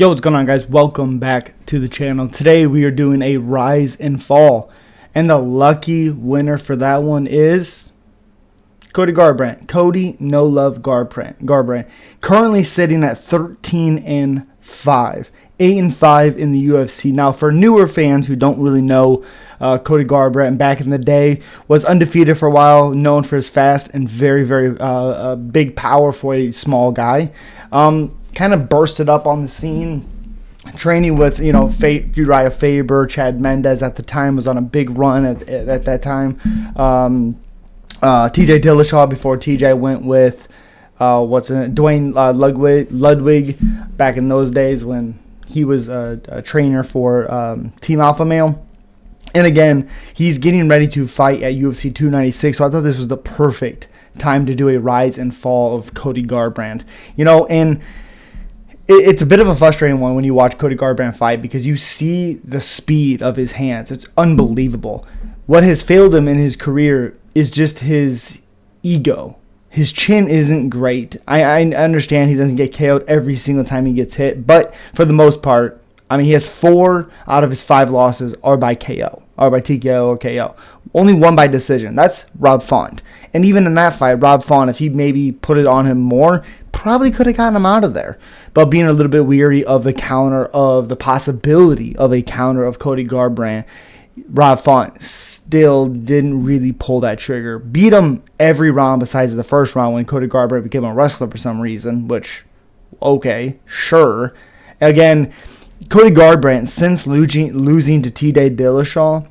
Yo, what's going on, guys? Welcome back to the channel. Today we are doing a rise and fall, and the lucky winner for that one is Cody Garbrandt. Cody No Love Garbrandt currently sitting at 13-5, 8-5 in the UFC. Now, for newer fans who don't really know, Cody Garbrandt back in the day was undefeated for a while, known for his fast and very big power for a small guy. Kind of bursted up on the scene, training with Uriah Faber, Chad Mendes at the time was on a big run at that time. TJ Dillashaw before TJ went with Dwayne Ludwig back in those days when he was a trainer for Team Alpha Male. And again, he's getting ready to fight at UFC 296, so I thought this was the perfect time to do a rise and fall of Cody Garbrandt. And it's a bit of a frustrating one when you watch Cody Garbrandt fight because you see the speed of his hands. It's unbelievable. What has failed him in his career is just his ego. His chin isn't great. I understand he doesn't get KO'd every single time he gets hit, but for the most part, he has 4 out of his 5 losses are by KO, or by TKO or KO. Only 1 by decision. That's Rob Font. And even in that fight, Rob Font, if he maybe put it on him more, probably could have gotten him out of there. But being a little bit weary of the counter, of the possibility of a counter of Cody Garbrandt, Rob Font still didn't really pull that trigger. Beat him every round besides the first round when Cody Garbrandt became a wrestler for some reason, which, okay, sure. Again, Cody Garbrandt, since losing to TJ Dillashaw,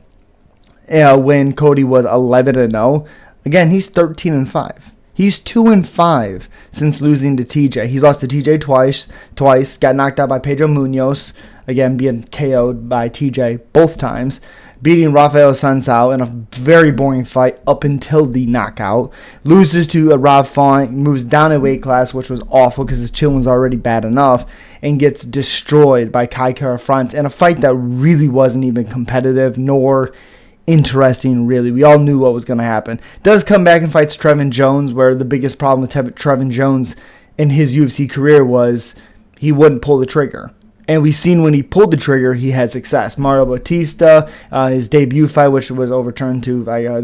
when Cody was 11-0, again, he's 13-5. He's 2-5 since losing to TJ. He's lost to TJ twice, got knocked out by Pedro Munoz, again being KO'd by TJ both times, beating Rafael Sunsao in a very boring fight up until the knockout, loses to Rob Font, moves down a weight class, which was awful because his chin was already bad enough, and gets destroyed by Kai Kara-France in a fight that really wasn't even competitive nor interesting, really. We all knew what was going to happen. Does come back and fights Trevin Jones, where the biggest problem with Trevin Jones in his UFC career was he wouldn't pull the trigger. And we've seen when he pulled the trigger, he had success. Mario Bautista, his debut fight, which was overturned to like a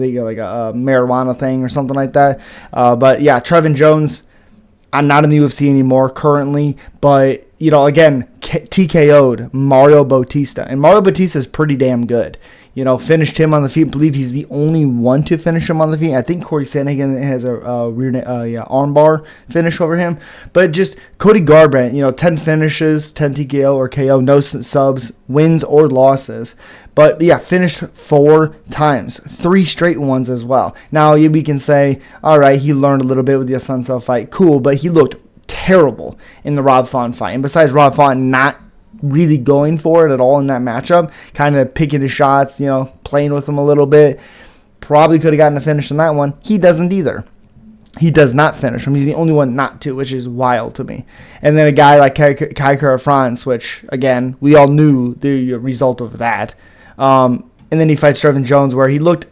marijuana thing or something like that. But yeah, Trevin Jones, I'm not in the UFC anymore currently, but again, TKO'd Mario Bautista, and Mario Bautista is pretty damn good. Finished him on the feet. I believe he's the only one to finish him on the feet. I think Corey Sandhagen has a armbar finish over him. But just Cody Garbrandt, 10 finishes, 10 TKO or KO, no subs, wins or losses. But yeah, finished 4 times, 3 straight ones as well. Now we can say, all right, he learned a little bit with the Sunset fight, cool, but he looked terrible in the Rob Font fight. And besides Rob Font not really going for it at all in that matchup, kind of picking his shots, playing with him a little bit, probably could have gotten a finish on that one. He doesn't either. He does not finish him. He's the only one not to, which is wild to me. And then a guy like Kai Kara-France, which, again, we all knew the result of that. And then he fights Trevin Jones, where he looked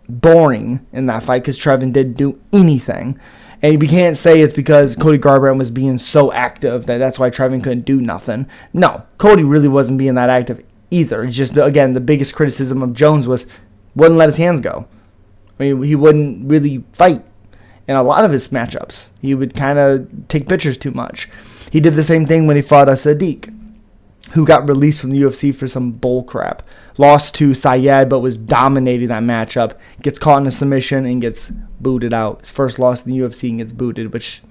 boring in that fight because Trevin didn't do anything. And we can't say it's because Cody Garbrandt was being so active that's why Trevin couldn't do nothing. No, Cody really wasn't being that active either. It's just, again, the biggest criticism of Jones was wouldn't let his hands go. He wouldn't really fight in a lot of his matchups. He would kind of take pictures too much. He did the same thing when he fought Sadiq, who got released from the UFC for some bull crap. Lost to Syed, but was dominating that matchup. Gets caught in a submission and gets booted out. His first loss in the UFC and gets booted, which,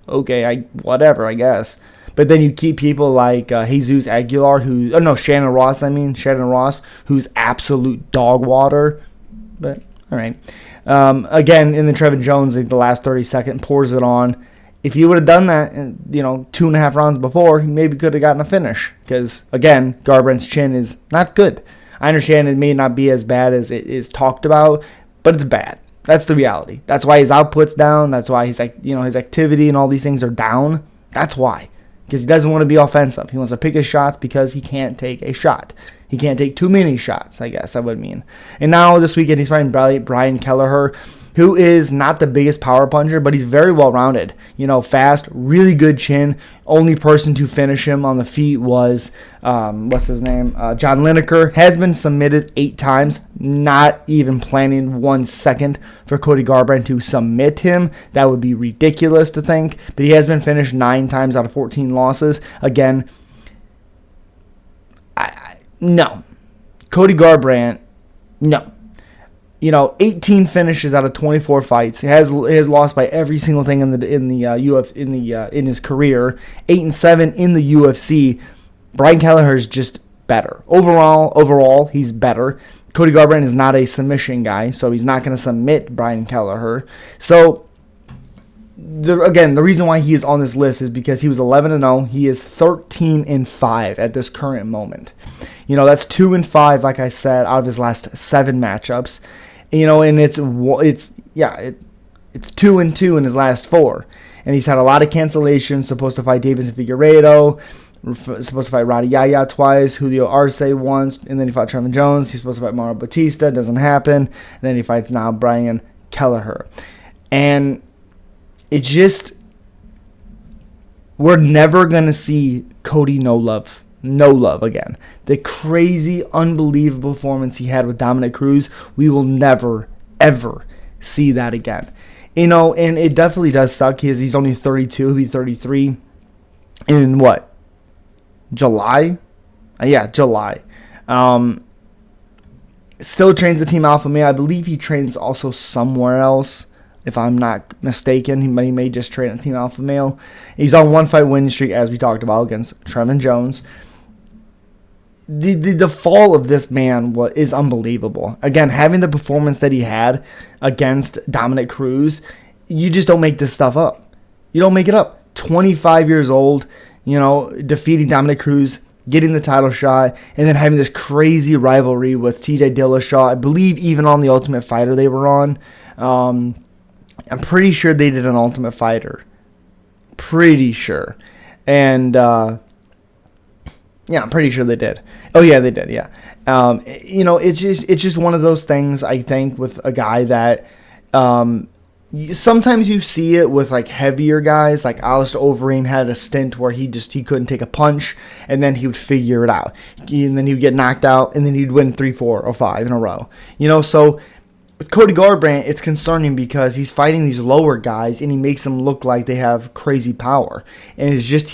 okay, whatever, I guess. But then you keep people like Jesus Aguilar, Shannon Ross, who's absolute dog water. But, all right. Again, in the Trevin Jones, the last 30 seconds, pours it on. If he would have done that, 2.5 rounds before, he maybe could have gotten a finish. Because, again, Garbrandt's chin is not good. I understand it may not be as bad as it is talked about, but it's bad. That's the reality. That's why his output's down. That's why his activity and all these things are down. That's why. Because he doesn't want to be offensive. He wants to pick his shots because he can't take a shot. He can't take too many shots, I guess that would mean. And now this weekend he's fighting Brian Kelleher. who is not the biggest power puncher, but he's very well-rounded. Fast, really good chin. Only person to finish him on the feet was, what's his name? John Lineker. Has been submitted 8 times. Not even planning 1 second for Cody Garbrandt to submit him. That would be ridiculous to think. But he has been finished 9 times out of 14 losses. Again, no. Cody Garbrandt, no. 18 finishes out of 24 fights. He has lost by every single thing in his career. 8-7 in the UFC. Brian Kelleher is just better. Overall, he's better. Cody Garbrandt is not a submission guy, so he's not going to submit Brian Kelleher. So, the reason why he is on this list is because he was 11-0. He is 13-5 at this current moment. That's 2-5, like I said, out of his last 7 matchups. And it's 2-2 in his last 4. And he's had a lot of cancellations. Supposed to fight Davis and Figueiredo. Supposed to fight Roddy Yaya twice. Julio Arce once. And then he fought Trevin Jones. He's supposed to fight Mauro Batista. Doesn't happen. And then he fights now Brian Kelleher. And it just... We're never going to see Cody no love again. The crazy, unbelievable performance he had with Dominic Cruz, we will never, ever see that again. And it definitely does suck. He's only 32. He'll be 33 in what? July? Yeah, July. Still trains the Team Alpha Male. I believe he trains also somewhere else, if I'm not mistaken. He may just train at Team Alpha Male. He's on 1 fight winning streak, as we talked about, against Trevin Jones. The fall of this man is unbelievable. Again, having the performance that he had against Dominic Cruz, you just don't make this stuff up. You don't make it up. 25 years old, defeating Dominic Cruz, getting the title shot, and then having this crazy rivalry with TJ Dillashaw. I believe even on the Ultimate Fighter they were on. I'm pretty sure they did an Ultimate Fighter. Pretty sure. And... yeah, I'm pretty sure they did. Oh yeah, they did. Yeah, it's just one of those things. I think with a guy that sometimes you see it with like heavier guys. Like Alistair Overeem had a stint where he couldn't take a punch, and then he would figure it out, and then he would get knocked out, and then he'd win 3, 4, or 5 in a row. So. With Cody Garbrandt, it's concerning because he's fighting these lower guys and he makes them look like they have crazy power. And it's just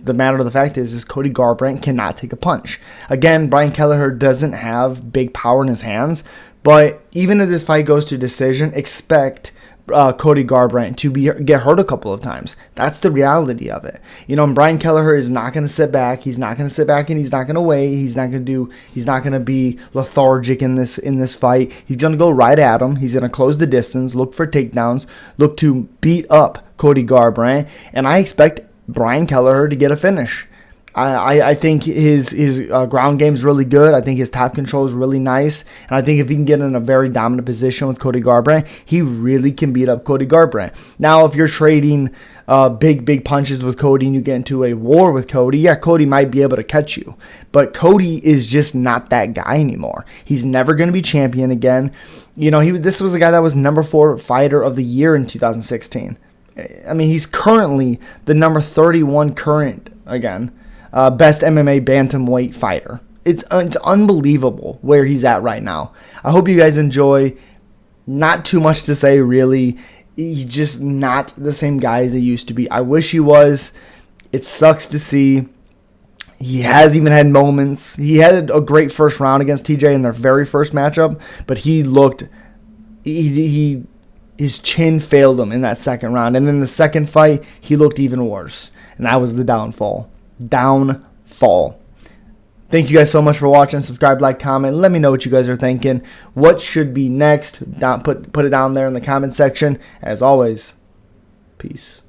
the matter of the fact is Cody Garbrandt cannot take a punch. Again, Brian Kelleher doesn't have big power in his hands, but even if this fight goes to decision, expect Cody Garbrandt to get hurt a couple of times. That's the reality of it. And Brian Kelleher is not going to sit back. He's not going to sit back and he's not going to wait. He's not going to be lethargic in this fight. He's going to go right at him. He's going to close the distance, look for takedowns, look to beat up Cody Garbrandt, and I expect Brian Kelleher to get a finish. I think his ground game is really good. I think his top control is really nice. And I think if he can get in a very dominant position with Cody Garbrandt, he really can beat up Cody Garbrandt. Now, if you're trading big punches with Cody and you get into a war with Cody, yeah, Cody might be able to catch you. But Cody is just not that guy anymore. He's never going to be champion again. This was a guy that was number 4 fighter of the year in 2016. I mean, he's currently the number 31 current, best MMA bantamweight fighter. It's unbelievable where he's at right now. I hope you guys enjoy. Not too much to say, really. He's just not the same guy as he used to be. I wish he was. It sucks to see. He has even had moments. He had a great first round against TJ in their very first matchup, but he looked... his chin failed him in that second round. And then the second fight, he looked even worse. And that was the downfall. Thank you guys so much for watching. Subscribe, like, comment. Let me know what you guys are thinking. What should be next? Put it down there in the comment section. As always, peace.